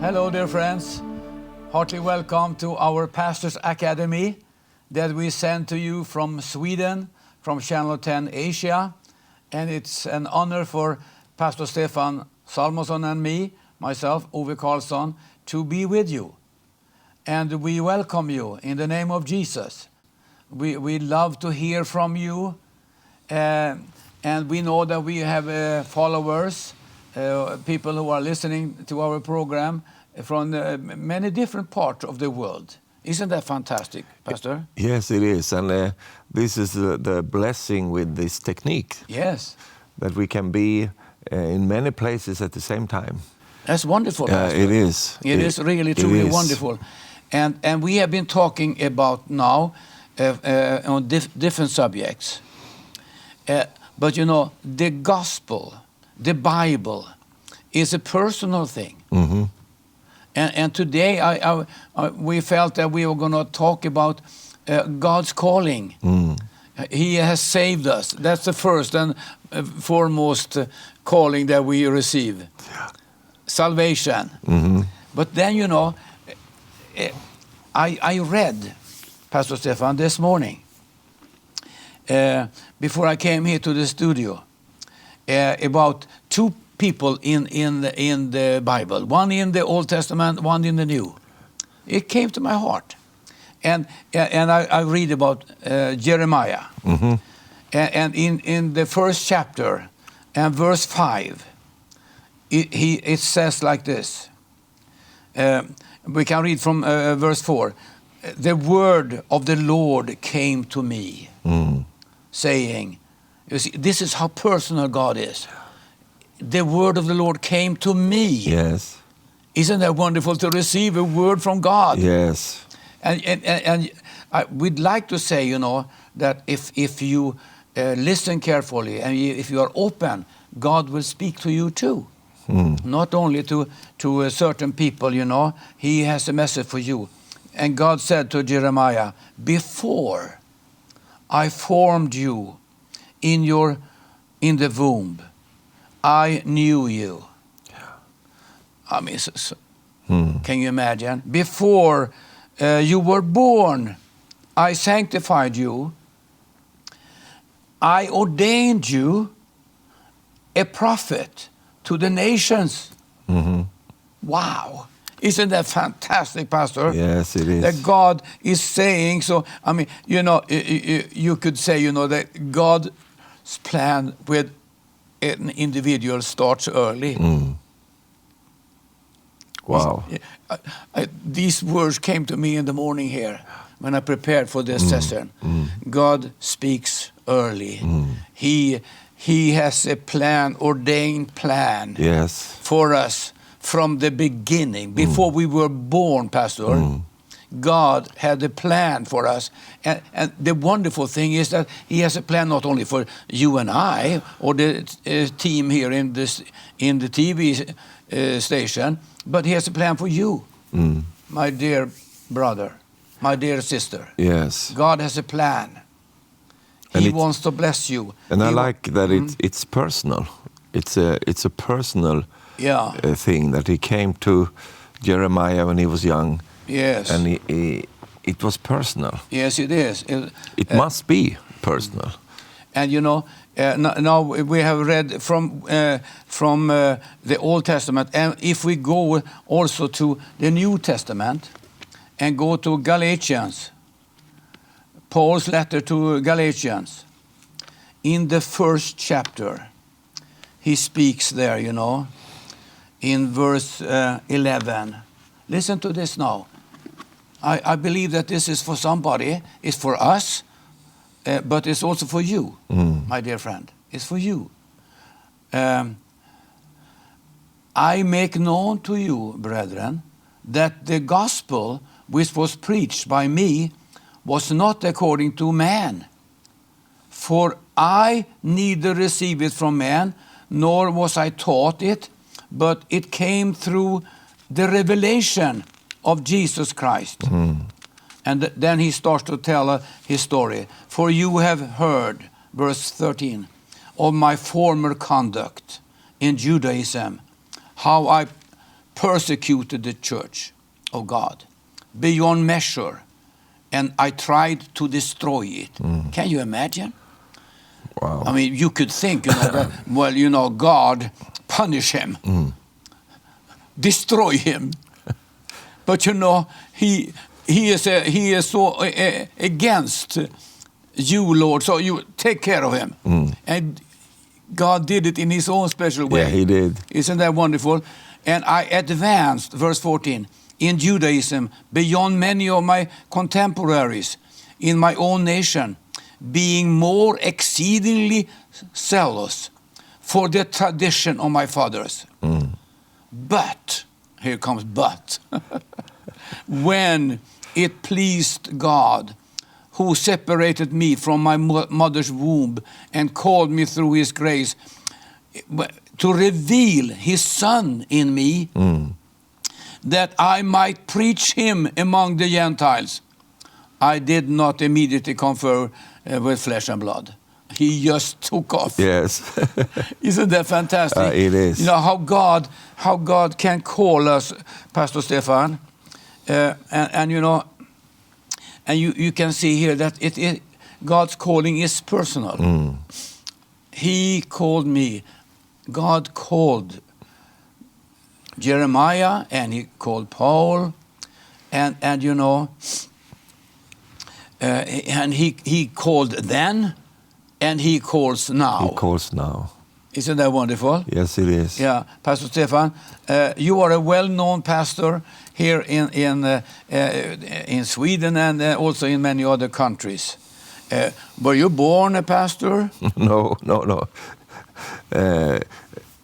Hello, dear friends. Heartily welcome to our Pastors Academy that we send to you from Sweden, from Channel 10 Asia. And it's an honor for Pastor Stefan Salmonsson and me, myself, Owe Carlsson, to be with you. And we welcome you in the name of Jesus. We love to hear from you. And we know that we have followers, people who are listening to our program from many different parts of the world. Isn't that fantastic, Pastor? Yes, it is. And this is the blessing with this technique. Yes. That we can be in many places at the same time. That's wonderful, Pastor. It is. It is really, truly wonderful. And we have been talking about now on different subjects. But you know, the gospel, the Bible, is a personal thing. Mm-hmm. And today we felt that we were going to talk about God's calling. Mm. He has saved us. That's the first and foremost calling that we receive. Salvation. Mm-hmm. But then, you know, I read, Pastor Stefan, this morning, before I came here to the studio, about two people in the Bible, one in the Old Testament, one in the New. It came to my heart, and I read about Jeremiah, Mm-hmm. and in the first chapter and verse 5, it says like this. We can read from verse 4. The word of the Lord came to me, saying, you see, this is how personal God is. The word of the Lord came to me. Yes. Isn't that wonderful to receive a word from God? Yes. And we'd like to say, you know, that if you listen carefully and if you are open, God will speak to you too. Not only to certain people, you know, He has a message for you. And God said to Jeremiah, before I formed you in the womb, I knew you. I mean, can you imagine? Before you were born, I sanctified you. I ordained you a prophet to the nations. Mm-hmm. Wow. Isn't that fantastic, Pastor? Yes, it is. That God is saying, so, I mean, you know, you could say, you know, that God's plan with an individual starts early. Wow. These words came to me in the morning here when I prepared for this session. God speaks early. He has a plan, ordained plan, Yes. for us from the beginning. Before we were born, Pastor, God had a plan for us. And the wonderful thing is that He has a plan not only for you and I, or the team here in the TV station, but He has a plan for you, my dear brother, my dear sister. Yes. God has a plan. He wants to bless you. And I like that it's personal. It's a personal thing that He came to Jeremiah when he was young. Yes. And it was personal. Yes, it is. It must be personal. And you know, now we have read from the Old Testament, and if we go also to the New Testament and go to Galatians, Paul's letter to Galatians, in the first chapter, he speaks there, you know, in verse 11. Listen to this now. I believe that this is for somebody, it's for us, but it's also for you, my dear friend. It's for you. I make known to you, brethren, that the gospel which was preached by me was not according to man. For I neither received it from man, nor was I taught it, but it came through the revelation of Jesus Christ. And then he starts to tell his story. For you have heard, verse 13, of my former conduct in Judaism, how I persecuted the church of God beyond measure, and I tried to destroy it. Can you imagine? Wow. I mean, you could think, that, well, God punish him, destroy him. But he is so against you, Lord, so you take care of him. And God did it in his own special way. Yeah, he did. Isn't that wonderful? And I advanced, verse 14, in Judaism beyond many of my contemporaries in my own nation, being more exceedingly zealous for the tradition of my fathers. But, here comes but, when it pleased God, who separated me from my mother's womb and called me through his grace, to reveal his Son in me, that I might preach him among the Gentiles, I did not immediately confer with flesh and blood. He just took off. Yes. Isn't that fantastic? It is. How God can call us, Pastor Stefan, and you can see here that God's calling is personal. He called me. God called Jeremiah, and he called Paul, and he called then, and he calls now. He calls now. Isn't that wonderful? Yes, it is. Yeah, Pastor Stefan, you are a well-known pastor here in Sweden and also in many other countries. Were you born a pastor? No.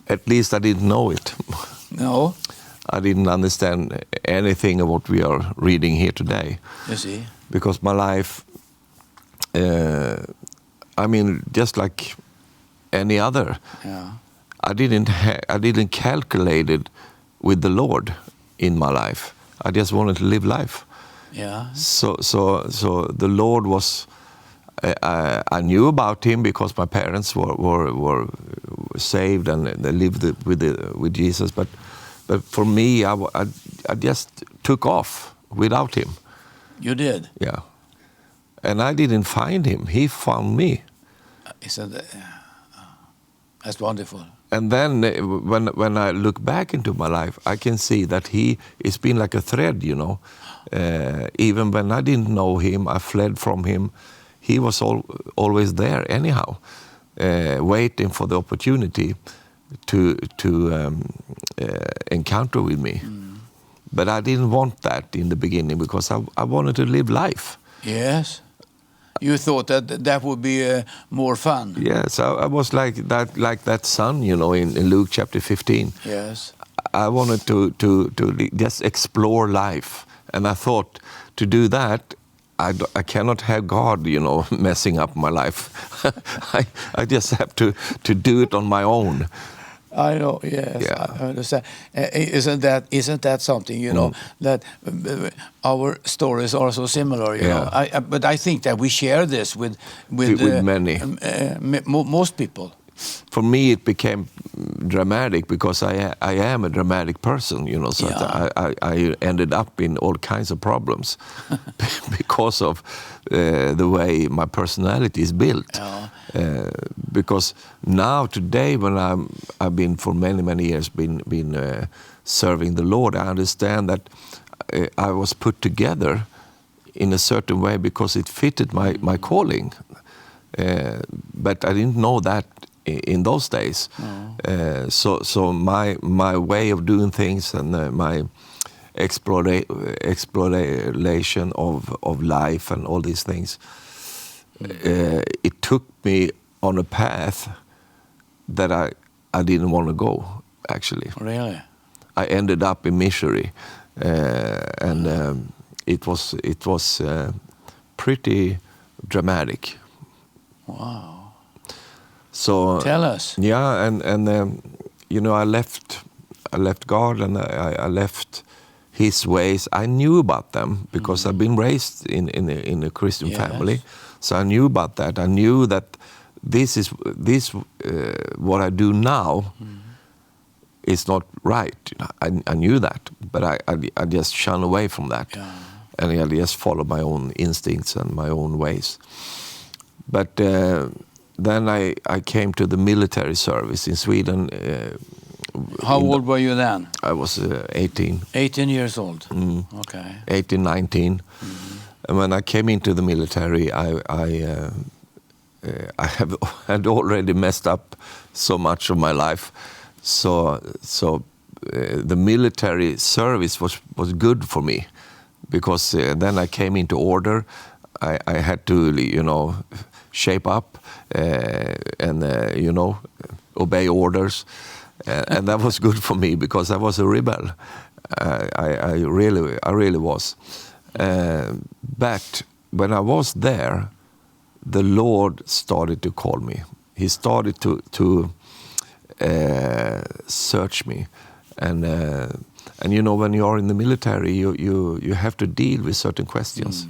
At least I didn't know it. No. I didn't understand anything of what we are reading here today. You see. Because my life, just like any other, I didn't calculate it with the Lord in my life. I just wanted to live life. Yeah. So the Lord was. I knew about him because my parents were saved and they lived with Jesus. But for me, I just took off without him. You did? Yeah. And I didn't find him. He found me. That's wonderful. And then when I look back into my life, I can see that it's been like a thread, even when I didn't know him, I fled from him. He was always there anyhow, waiting for the opportunity to encounter with me. But I didn't want that in the beginning because I wanted to live life. Yes. You thought that would be more fun. Yes, I was like that son, in Luke chapter 15. Yes. I wanted to just explore life. And I thought to do that, I cannot have God, messing up my life. I just have to do it on my own. I know, yes, yeah. I understand. Isn't that something, that our stories are so similar, Yeah. But I think that we share this with many. Most people. For me, it became dramatic because I am a dramatic person, so I ended up in all kinds of problems because of the way my personality is built. Yeah. Because now, today, when I've been for many years been serving the Lord, I understand that I was put together in a certain way because it fitted my calling. But I didn't know that in those days. So my way of doing things and my exploration of life and all these things, it took me on a path that I didn't want to go, actually. Really? I ended up in misery, and it was pretty dramatic. Wow. So tell us. Yeah, and I left God and I left His ways. I knew about them because I've been raised in a Christian family, so I knew about that. I knew that this what I do now it's not right. I knew that, but I just shun away from that. Yeah. And I just follow my own instincts and my own ways. But then I came to the military service in Sweden. How old were you then? I was 18. 18 years old. Okay. 18, 19. And when I came into the military, I had already messed up so much of my life. So the military service was good for me, because then I came into order. I had to, shape up and obey orders, and that was good for me because I was a rebel. I really was. But when I was there, the Lord started to call me. He started to search me, and when you are in the military, you have to deal with certain questions.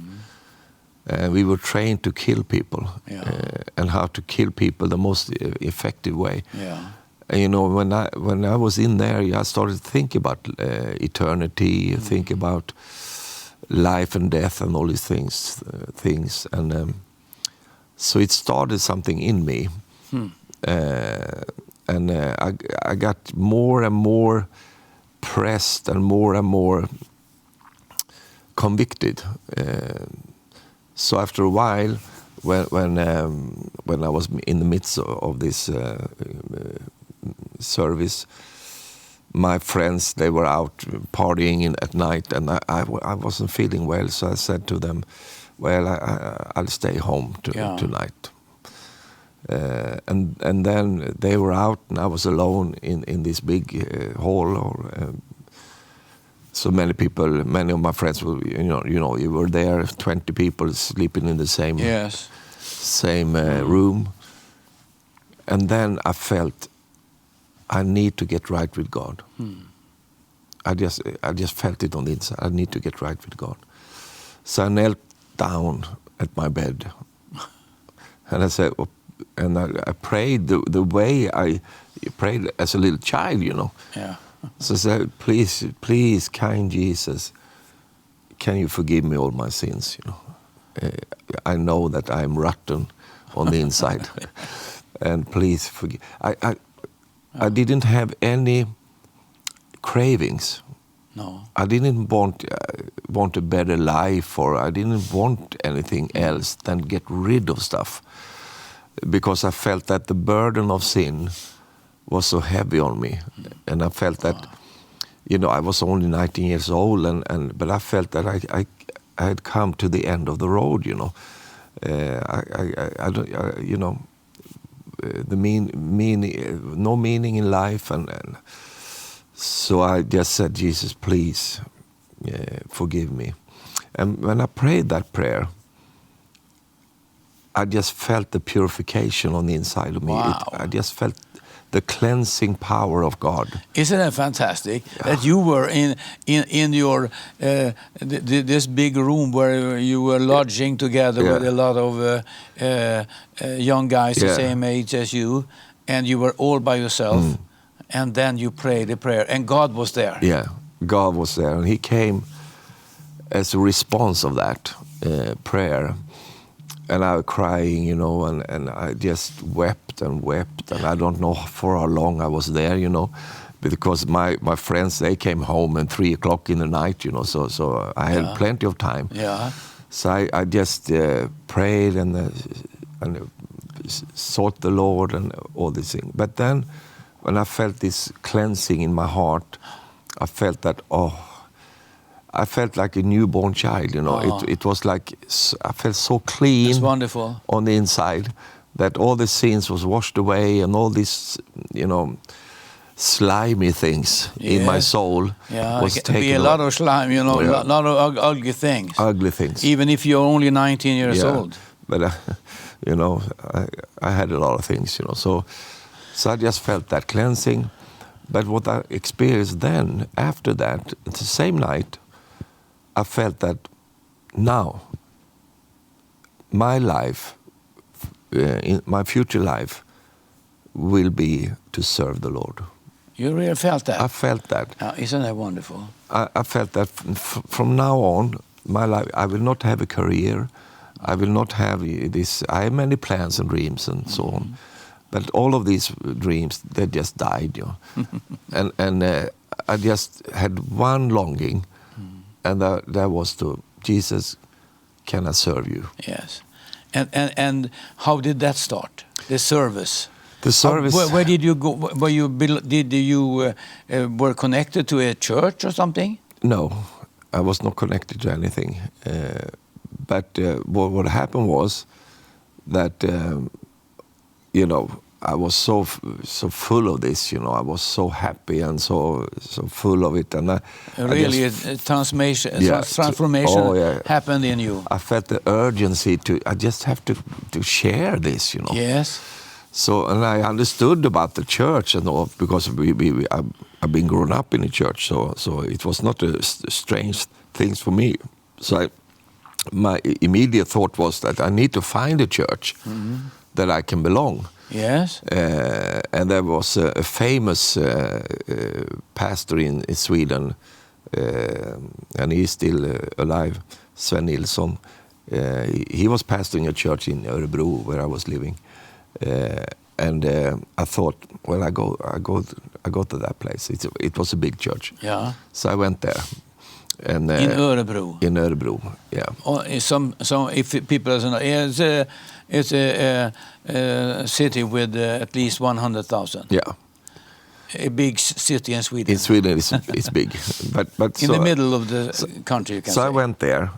We were trained to kill people, and how to kill people the most effective way. Yeah. And when I was in there, I started to think about eternity, think about life and death and all these things, and so it started something in me, and I got more and more pressed and more convicted. So after a while, when I was in the midst of this service, my friends, they were out partying at night, and I wasn't feeling well. So I said to them, "Well, I'll stay home tonight." And then they were out, and I was alone in this big hall. So many people, many of my friends were, you were there, 20 people sleeping in the same room. And then I felt I need to get right with God. I just felt it on the inside. I need to get right with God. So I knelt down at my bed, and I said, and I prayed the way I prayed as a little child, Yeah. So I said, please, kind Jesus, can you forgive me all my sins? I know that I'm rotten on the inside, and please forgive. I didn't have any cravings. No. I didn't want a better life, or I didn't want anything else than get rid of stuff, because I felt that the burden of sin was so heavy on me, and I felt that, I was only 19 years old, but I felt that I had come to the end of the road. I don't, the meaning, no meaning in life, and so I just said, Jesus, please forgive me. And when I prayed that prayer, I just felt the purification on the inside of me. Wow. I just felt the cleansing power of God. Isn't it fantastic that you were in your this big room where you were lodging together with a lot of young guys the same age as you, and you were all by yourself, and then you prayed a prayer, and God was there. Yeah, God was there, and He came as a response of that prayer. And I was crying, and I just wept, and I don't know for how long I was there, because my friends, they came home at 3 o'clock in the night, so I had plenty of time. Yeah. So I just prayed and sought the Lord and all these things. But then when I felt this cleansing in my heart, I felt that, I felt like a newborn child, It was like I felt so clean. That's wonderful. On the inside, that all the sins was washed away, and all these, slimy things in my soul was it can taken be a lot of slime, a lot of ugly things. Ugly things. Even if you're only 19 years old. But I had a lot of things, So I just felt that cleansing. But what I experienced then, after that, the same night, I felt that now, my life, my future life, will be to serve the Lord. You really felt that? I felt that. Isn't that wonderful? I felt that from now on, my life, I will not have a career. I will not have this. I have many plans and dreams and so on. But all of these dreams, they just died. And I just had one longing, and that was to, Jesus, can I serve you? Yes. And how did that start? The service. The service. Where did you go? Did you were connected to a church or something? No, I was not connected to anything. But what happened was that I was so full of this. I was so happy and so full of it, and a transformation happened in you. I felt the urgency to. I just have to share this. Yes. So, and I understood about the church and all, because I've been grown up in the church, so it was not a strange thing for me. So my immediate thought was that I need to find a church that I can belong. Yes. And there was a famous pastor in Sweden, and he's still alive, Sven Nilsson. He was pastoring a church in Örebro where I was living. And I thought, well, I go to that place. It was a big church. Yeah. So I went there. And in Örebro. In Örebro, yeah. Some if people doesn't know, it's a city with at least 100,000. Yeah. A big city in Sweden. In Sweden, it's big, but in the middle of the country. You can say. I went there,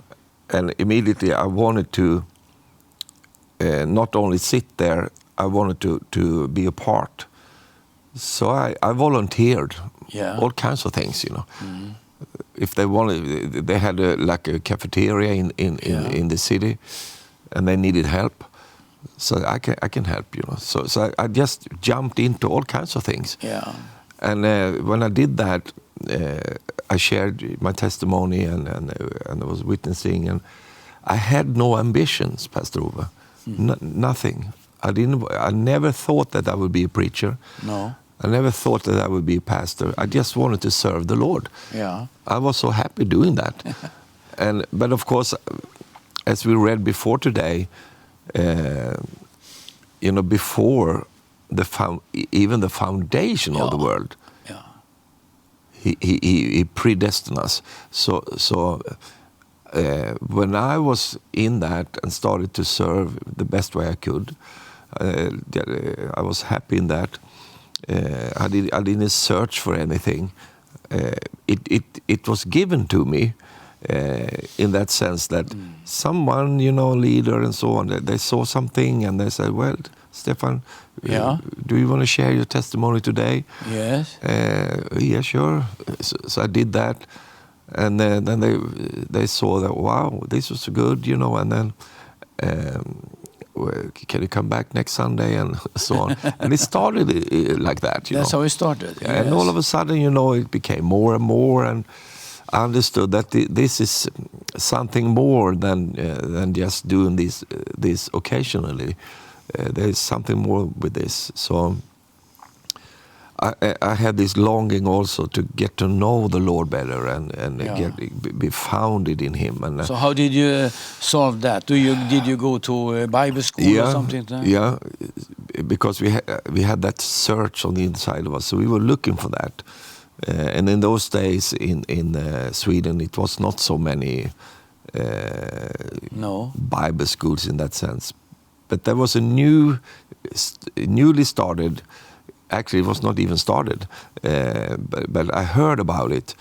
and immediately I wanted to not only sit there. I wanted to be a part. So I volunteered. Yeah. All kinds of things, If they wanted, they had a cafeteria in the city, and they needed help. So I can help, So I just jumped into all kinds of things. Yeah. And when I did that, I shared my testimony and I was witnessing, and I had no ambitions, Pastor Ove. Nothing. I never thought that I would be a preacher. No. I never thought that I would be a pastor. I just wanted to serve the Lord. Yeah. I was so happy doing that. But of course, as we read before today, before even the foundation of the world, he predestined us. So when I was in that and started to serve the best way I could, I was happy in that. I didn't search for anything. It was given to me in that sense that someone, leader and so on, they saw something and they said, well, Stefan, do you want to share your testimony today? Yes. Yeah, sure. So I did that. And then they saw that, wow, this was good, and then can you come back next Sunday and so on. And it started like that. That's how it started. Yes. And all of a sudden, it became more and more, and I understood that this is something more than just doing this occasionally. There is something more with this. So I had this longing also to get to know the Lord better and be founded in Him. And so how did you solve that? Did you go to a Bible school or something? Yeah, because we had that search on the inside of us, so we were looking for that. And in those days in Sweden, it was not so many Bible schools in that sense. But there was a newly started. Actually, it was not even started, but I heard about it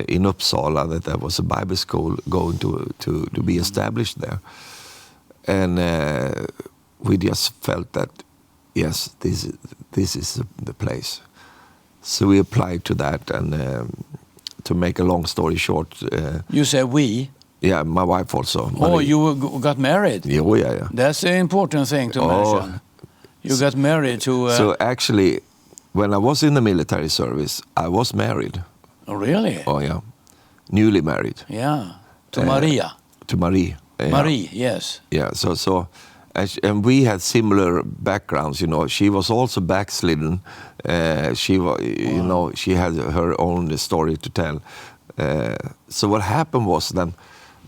in Uppsala, that there was a Bible school going to be established there. And we just felt that, yes, this is the place. So we applied to that, and to make a long story short... you say we? Yeah, my wife also. Oh, you got married? Yeah. That's an important thing to mention. You got married to... So actually, when I was in the military service, I was married. Oh, really? Oh, yeah. Newly married. Yeah. To Maria. To Marie. Marie, yes. Yeah, so and we had similar backgrounds. She was also backslidden. She was, she had her own story to tell. So what happened was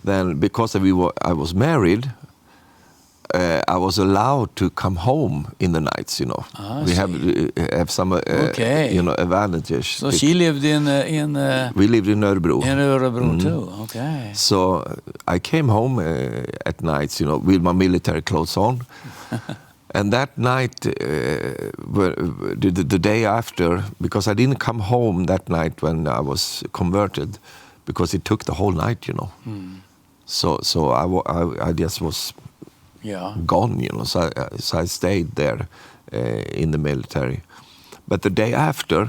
then because I was married, I was allowed to come home in the nights. We have some advantages. So she lived in we lived in Örebro. In Örebro too. Okay. So I came home at nights, with my military clothes on. And that night, the day after, because I didn't come home that night when I was converted, because it took the whole night. So I just was gone. So I stayed there in the military. But the day after,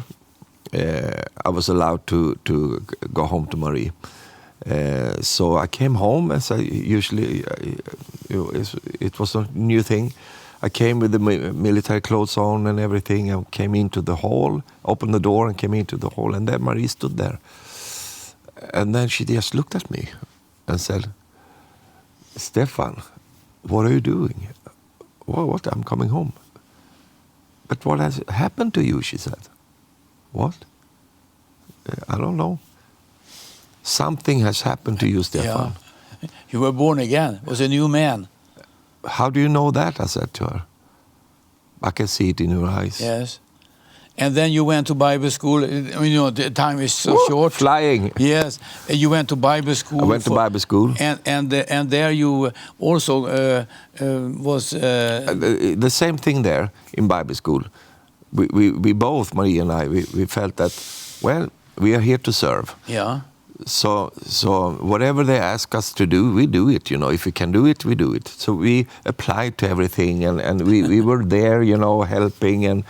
I was allowed to go home to Marie. So I came home as I usually. It was a new thing. I came with the military clothes on and everything. I came into the hall, opened the door, and came into the hall. And then Marie stood there, and then she just looked at me and said, "Stefan, what are you doing?" What? I'm coming home. But what has happened to you? She said. What? I don't know. Something has happened to you, Stefan. Yeah. You were born again. Was a new man. How do you know that? I said to her. I can see it in your eyes. Yes. And then you went to Bible school. The time is so short. Flying. Yes. You went to Bible school. I went to Bible school. And there you also was... the same thing there in Bible school. We both, Marie and I, we felt that, well, we are here to serve. Yeah. So whatever they ask us to do, we do it. If we can do it, we do it. So we applied to everything, and we were there, helping and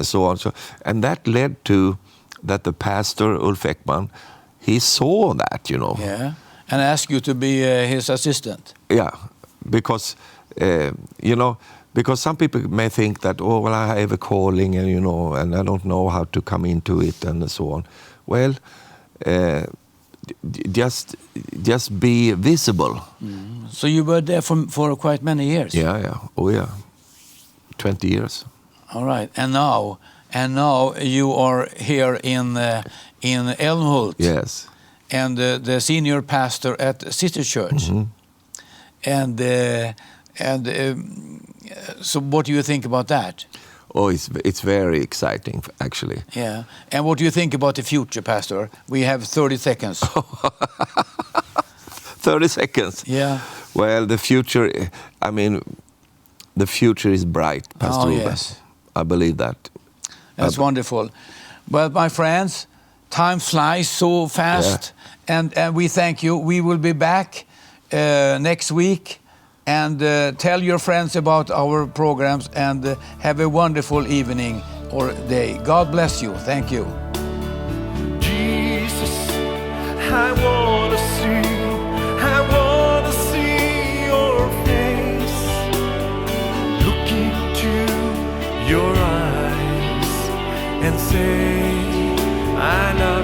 so on. And that led to that the pastor Ulf Ekman, he saw that, Yeah, and asked you to be his assistant. Yeah, because because some people may think that, oh, well, I have a calling, and and I don't know how to come into it, and so on. Well. Just be visible. So you were there for quite many years. Yeah. Oh yeah, 20 years. All right, and now you are here in Älmhult. Yes. And the senior pastor at Sister Church. And so what do you think about that? Oh, it's very exciting, actually. Yeah. And what do you think about the future, Pastor? We have 30 seconds. 30 seconds? Yeah. Well, the future is bright, Pastor Owe. Yes. I believe that. That's wonderful. Well, my friends, time flies so fast. Yeah. And we thank you. We will be back next week. And tell your friends about our programs, and have a wonderful evening or day. God bless you. Thank you. Jesus, I want to see your face. Look into your eyes and say, I love you.